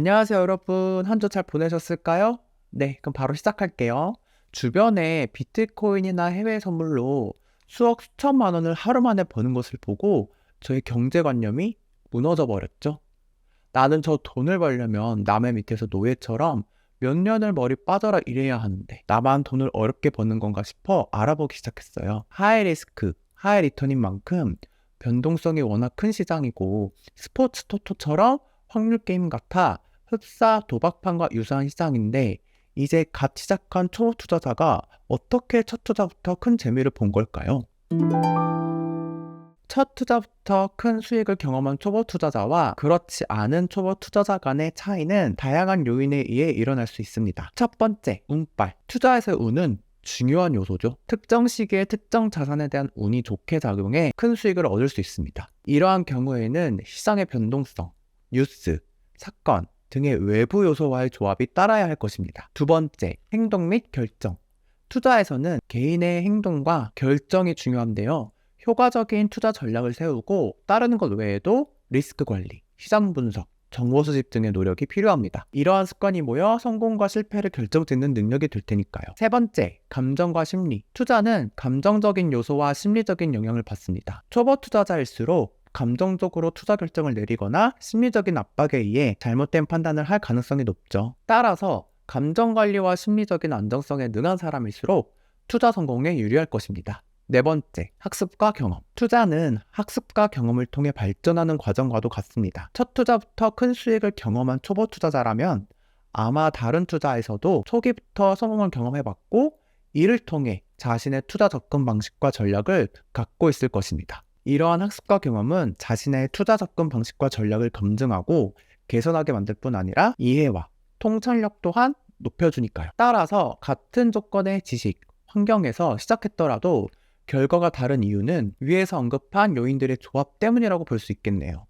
안녕하세요, 여러분. 한 주 잘 보내셨을까요? 네, 그럼 바로 시작할게요. 주변에 비트코인이나 해외 선물로 수억, 수천만 원을 하루 만에 버는 것을 보고 저의 경제관념이 무너져 버렸죠. 나는 저 돈을 벌려면 남의 밑에서 노예처럼 몇 년을 머리 빠져라 일해야 하는데 나만 돈을 어렵게 버는 건가 싶어 알아보기 시작했어요. 하이 리스크, 하이 리턴인 만큼 변동성이 워낙 큰 시장이고 스포츠 토토처럼 확률 게임 같아 흡사 도박판과 유사한 시장인데 이제 갓 시작한 초보 투자자가 어떻게 첫 투자부터 큰 재미를 본 걸까요? 첫 투자부터 큰 수익을 경험한 초보 투자자와 그렇지 않은 초보 투자자 간의 차이는 다양한 요인에 의해 일어날 수 있습니다. 첫 번째, 운빨. 투자에서의 운은 중요한 요소죠. 특정 시기에 특정 자산에 대한 운이 좋게 작용해 큰 수익을 얻을 수 있습니다. 이러한 경우에는 시장의 변동성, 뉴스, 사건 등의 외부 요소와의 조합이 따라야 할 것입니다. 두 번째, 행동 및 결정. 투자에서는 개인의 행동과 결정이 중요한데요. 효과적인 투자 전략을 세우고 따르는 것 외에도 리스크 관리, 시장 분석, 정보 수집 등의 노력이 필요합니다. 이러한 습관이 모여 성공과 실패를 결정짓는 능력이 될 테니까요. 세 번째, 감정과 심리. 투자는 감정적인 요소와 심리적인 영향을 받습니다. 초보 투자자일수록 감정적으로 투자 결정을 내리거나 심리적인 압박에 의해 잘못된 판단을 할 가능성이 높죠. 따라서 감정 관리와 심리적인 안정성에 능한 사람일수록 투자 성공에 유리할 것입니다. 네 번째, 학습과 경험. 투자는 학습과 경험을 통해 발전하는 과정과도 같습니다. 첫 투자부터 큰 수익을 경험한 초보 투자자라면 아마 다른 투자에서도 초기부터 성공을 경험해봤고 이를 통해 자신의 투자 접근 방식과 전략을 갖고 있을 것입니다. 이러한 학습과 경험은 자신의 투자 접근 방식과 전략을 검증하고 개선하게 만들 뿐 아니라 이해와 통찰력 또한 높여주니까요. 따라서 같은 조건의 지식, 환경에서 시작했더라도 결과가 다른 이유는 위에서 언급한 요인들의 조합 때문이라고 볼 수 있겠네요.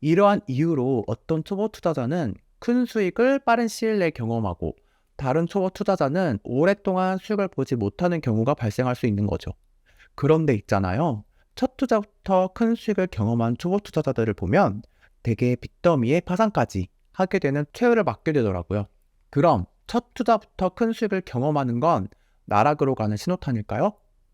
이러한 이유로 어떤 초보 투자자는 큰 수익을 빠른 시일 내에 경험하고 다른 초보 투자자는 오랫동안 수익을 보지 못하는 경우가 발생할 수 있는 거죠. 그런데 있잖아요. 첫 투자부터 큰 수익을 경험한 초보 투자자들을 보면 대개 빚더미에 파산까지 하게 되는 최후를 맞게 되더라고요. 그럼 첫 투자부터 큰 수익을 경험하는 건 나락으로 가는 신호탄일까요?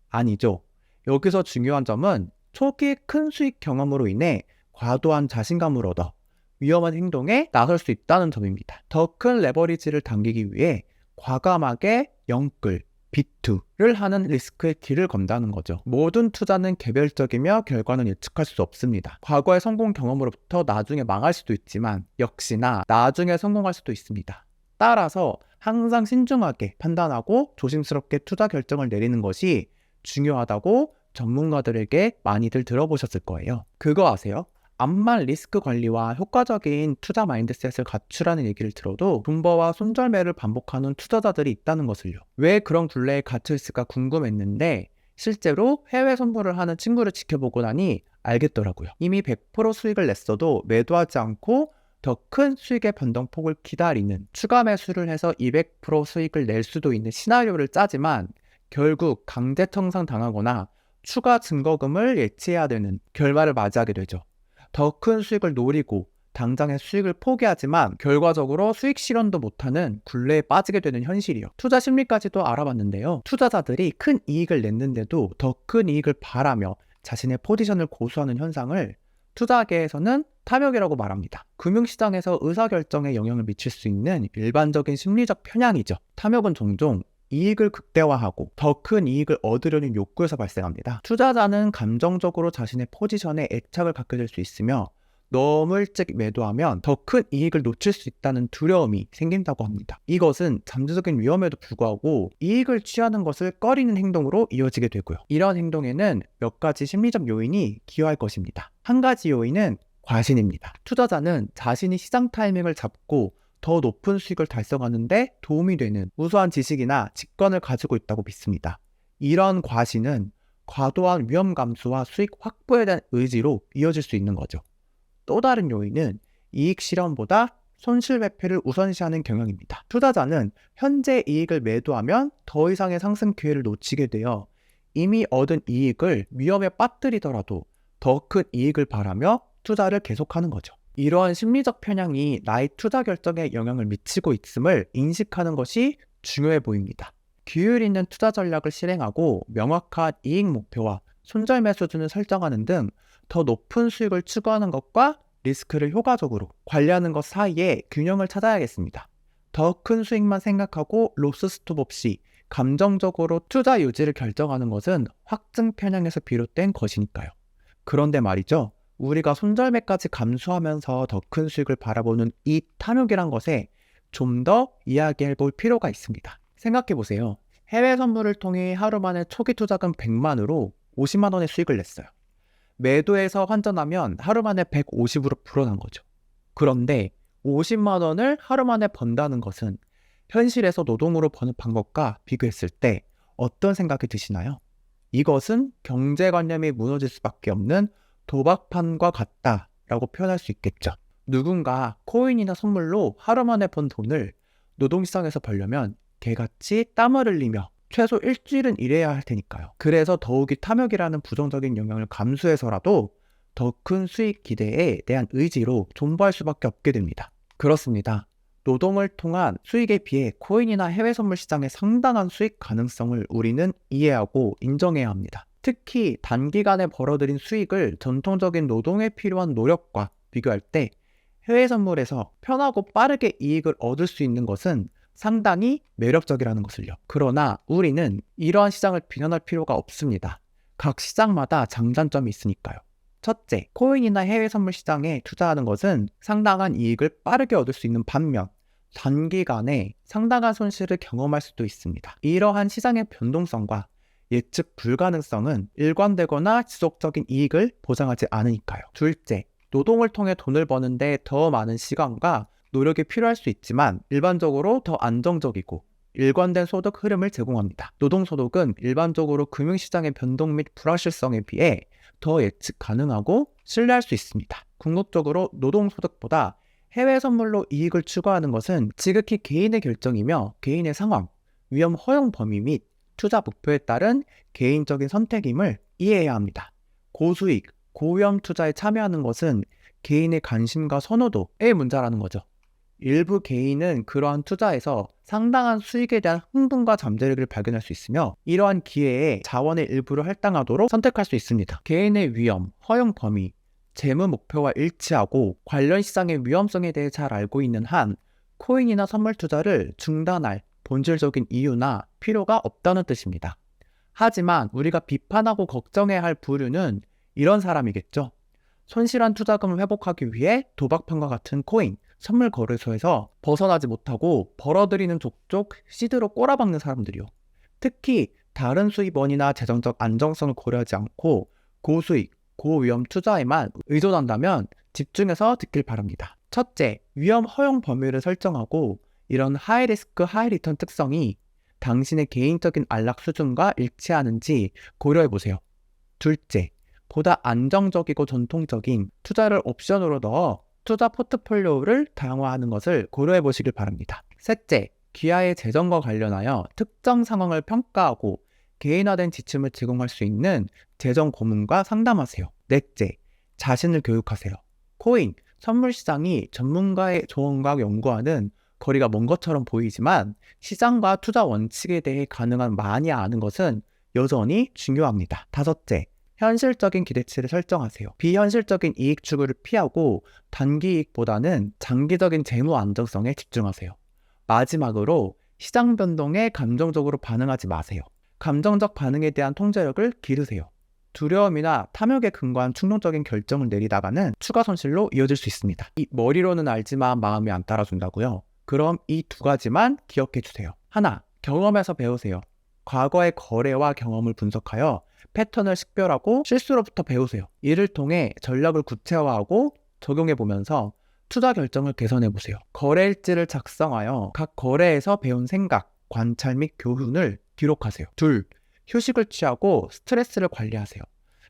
아니죠. 여기서 중요한 점은 초기 큰 수익 경험으로 인해 과도한 자신감을 얻어 위험한 행동에 나설 수 있다는 점입니다. 더 큰 레버리지를 당기기 위해 과감하게 영끌, 비투를 하는 리스크의 길을 건다는 거죠. 모든 투자는 개별적이며 결과는 예측할 수 없습니다. 과거의 성공 경험으로부터 나중에 망할 수도 있지만 역시나 나중에 성공할 수도 있습니다. 따라서 항상 신중하게 판단하고 조심스럽게 투자 결정을 내리는 것이 중요하다고 전문가들에게 많이들 들어보셨을 거예요. 그거 아세요? 암만 리스크 관리와 효과적인 투자 마인드셋을 갖추라는 얘기를 들어도 분버와 손절매를 반복하는 투자자들이 있다는 것을요. 왜 그런 굴레에 갇혀 있을까 궁금했는데 실제로 해외 선물을 하는 친구를 지켜보고 나니 알겠더라고요. 이미 100% 수익을 냈어도 매도하지 않고 더 큰 수익의 변동폭을 기다리는 추가 매수를 해서 200% 수익을 낼 수도 있는 시나리오를 짜지만 결국 강제 청산 당하거나 추가 증거금을 예치해야 되는 결말을 맞이하게 되죠. 더 큰 수익을 노리고 당장의 수익을 포기하지만 결과적으로 수익 실현도 못하는 굴레에 빠지게 되는 현실이요. 투자 심리까지도 알아봤는데요. 투자자들이 큰 이익을 냈는데도 더 큰 이익을 바라며 자신의 포지션을 고수하는 현상을 투자계에서는 탐욕이라고 말합니다. 금융시장에서 의사결정에 영향을 미칠 수 있는 일반적인 심리적 편향이죠. 탐욕은 종종 이익을 극대화하고 더 큰 이익을 얻으려는 욕구에서 발생합니다. 투자자는 감정적으로 자신의 포지션에 애착을 갖게 될 수 있으며 너무 일찍 매도하면 더 큰 이익을 놓칠 수 있다는 두려움이 생긴다고 합니다. 이것은 잠재적인 위험에도 불구하고 이익을 취하는 것을 꺼리는 행동으로 이어지게 되고요. 이런 행동에는 몇 가지 심리적 요인이 기여할 것입니다. 한 가지 요인은 과신입니다. 투자자는 자신이 시장 타이밍을 잡고 더 높은 수익을 달성하는 데 도움이 되는 우수한 지식이나 직관을 가지고 있다고 믿습니다. 이런 과신은 과도한 위험 감수와 수익 확보에 대한 의지로 이어질 수 있는 거죠. 또 다른 요인은 이익 실현보다 손실 회피를 우선시하는 경향입니다. 투자자는 현재 이익을 매도하면 더 이상의 상승 기회를 놓치게 되어 이미 얻은 이익을 위험에 빠뜨리더라도 더 큰 이익을 바라며 투자를 계속하는 거죠. 이러한 심리적 편향이 나의 투자 결정에 영향을 미치고 있음을 인식하는 것이 중요해 보입니다. 규율 있는 투자 전략을 실행하고 명확한 이익 목표와 손절매 수준을 설정하는 등 더 높은 수익을 추구하는 것과 리스크를 효과적으로 관리하는 것 사이에 균형을 찾아야겠습니다. 더 큰 수익만 생각하고 로스 스톱 없이 감정적으로 투자 유지를 결정하는 것은 확증 편향에서 비롯된 것이니까요. 그런데 말이죠. 우리가 손절매까지 감수하면서 더 큰 수익을 바라보는 이 탐욕이란 것에 좀 더 이야기해 볼 필요가 있습니다. 생각해 보세요. 해외 선물을 통해 하루 만에 초기 투자금 100만으로 50만 원의 수익을 냈어요. 매도해서 환전하면 하루 만에 150으로 불어난 거죠. 그런데 50만 원을 하루 만에 번다는 것은 현실에서 노동으로 버는 방법과 비교했을 때 어떤 생각이 드시나요? 이것은 경제관념이 무너질 수밖에 없는 도박판과 같다라고 표현할 수 있겠죠. 누군가 코인이나 선물로 하루 만에 번 돈을 노동시장에서 벌려면 개같이 땀을 흘리며 최소 일주일은 일해야 할 테니까요. 그래서 더욱이 탐욕이라는 부정적인 영향을 감수해서라도 더 큰 수익 기대에 대한 의지로 존버할 수밖에 없게 됩니다. 그렇습니다. 노동을 통한 수익에 비해 코인이나 해외 선물 시장의 상당한 수익 가능성을 우리는 이해하고 인정해야 합니다. 특히 단기간에 벌어들인 수익을 전통적인 노동에 필요한 노력과 비교할 때 해외 선물에서 편하고 빠르게 이익을 얻을 수 있는 것은 상당히 매력적이라는 것을요. 그러나 우리는 이러한 시장을 비난할 필요가 없습니다. 각 시장마다 장단점이 있으니까요. 첫째, 코인이나 해외 선물 시장에 투자하는 것은 상당한 이익을 빠르게 얻을 수 있는 반면 단기간에 상당한 손실을 경험할 수도 있습니다. 이러한 시장의 변동성과 예측 불가능성은 일관되거나 지속적인 이익을 보장하지 않으니까요. 둘째, 노동을 통해 돈을 버는데 더 많은 시간과 노력이 필요할 수 있지만 일반적으로 더 안정적이고 일관된 소득 흐름을 제공합니다. 노동소득은 일반적으로 금융시장의 변동 및 불확실성에 비해 더 예측 가능하고 신뢰할 수 있습니다. 궁극적으로 노동소득보다 해외 선물로 이익을 추구하는 것은 지극히 개인의 결정이며 개인의 상황, 위험 허용 범위 및 투자 목표에 따른 개인적인 선택임을 이해해야 합니다. 고수익, 고위험 투자에 참여하는 것은 개인의 관심과 선호도의 문제라는 거죠. 일부 개인은 그러한 투자에서 상당한 수익에 대한 흥분과 잠재력을 발견할 수 있으며 이러한 기회에 자원의 일부를 할당하도록 선택할 수 있습니다. 개인의 위험, 허용 범위, 재무 목표와 일치하고 관련 시장의 위험성에 대해 잘 알고 있는 한 코인이나 선물 투자를 중단할 본질적인 이유나 필요가 없다는 뜻입니다. 하지만 우리가 비판하고 걱정해야 할 부류는 이런 사람이겠죠. 손실한 투자금을 회복하기 위해 도박판과 같은 코인, 선물 거래소에서 벗어나지 못하고 벌어들이는 족족 시드로 꼬라박는 사람들이요. 특히 다른 수입원이나 재정적 안정성을 고려하지 않고 고수익, 고위험 투자에만 의존한다면 집중해서 듣길 바랍니다. 첫째, 위험 허용 범위를 설정하고 이런 하이리스크 하이리턴 특성이 당신의 개인적인 안락 수준과 일치하는지 고려해보세요. 둘째, 보다 안정적이고 전통적인 투자를 옵션으로 넣어 투자 포트폴리오를 다양화하는 것을 고려해 보시길 바랍니다. 셋째, 기아의 재정과 관련하여 특정 상황을 평가하고 개인화된 지침을 제공할 수 있는 재정 고문과 상담하세요. 넷째, 자신을 교육하세요. 코인, 선물 시장이 전문가의 조언과 연구와는 거리가 먼 것처럼 보이지만 시장과 투자 원칙에 대해 가능한 많이 아는 것은 여전히 중요합니다. 다섯째, 현실적인 기대치를 설정하세요. 비현실적인 이익 추구를 피하고 단기 이익보다는 장기적인 재무 안정성에 집중하세요. 마지막으로 시장 변동에 감정적으로 반응하지 마세요. 감정적 반응에 대한 통제력을 기르세요. 두려움이나 탐욕에 근거한 충동적인 결정을 내리다가는 추가 손실로 이어질 수 있습니다. 이 머리로는 알지만 마음이 안 따라준다고요? 그럼 이 두 가지만 기억해 주세요. 하나, 경험에서 배우세요. 과거의 거래와 경험을 분석하여 패턴을 식별하고 실수로부터 배우세요. 이를 통해 전략을 구체화하고 적용해보면서 투자 결정을 개선해보세요. 거래일지를 작성하여 각 거래에서 배운 생각, 관찰 및 교훈을 기록하세요. 둘, 휴식을 취하고 스트레스를 관리하세요.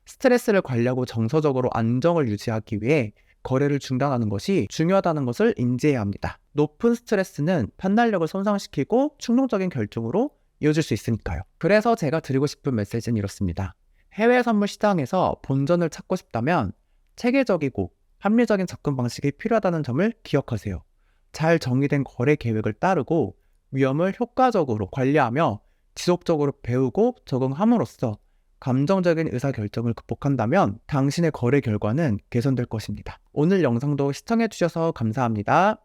스트레스를 관리하고 정서적으로 안정을 유지하기 위해 거래를 중단하는 것이 중요하다는 것을 인지해야 합니다. 높은 스트레스는 판단력을 손상시키고 충동적인 결정으로 이어질 수 있으니까요. 그래서 제가 드리고 싶은 메시지는 이렇습니다. 해외 선물 시장에서 본전을 찾고 싶다면 체계적이고 합리적인 접근 방식이 필요하다는 점을 기억하세요. 잘 정의된 거래 계획을 따르고 위험을 효과적으로 관리하며 지속적으로 배우고 적응함으로써 감정적인 의사결정을 극복한다면 당신의 거래 결과는 개선될 것입니다. 오늘 영상도 시청해주셔서 감사합니다.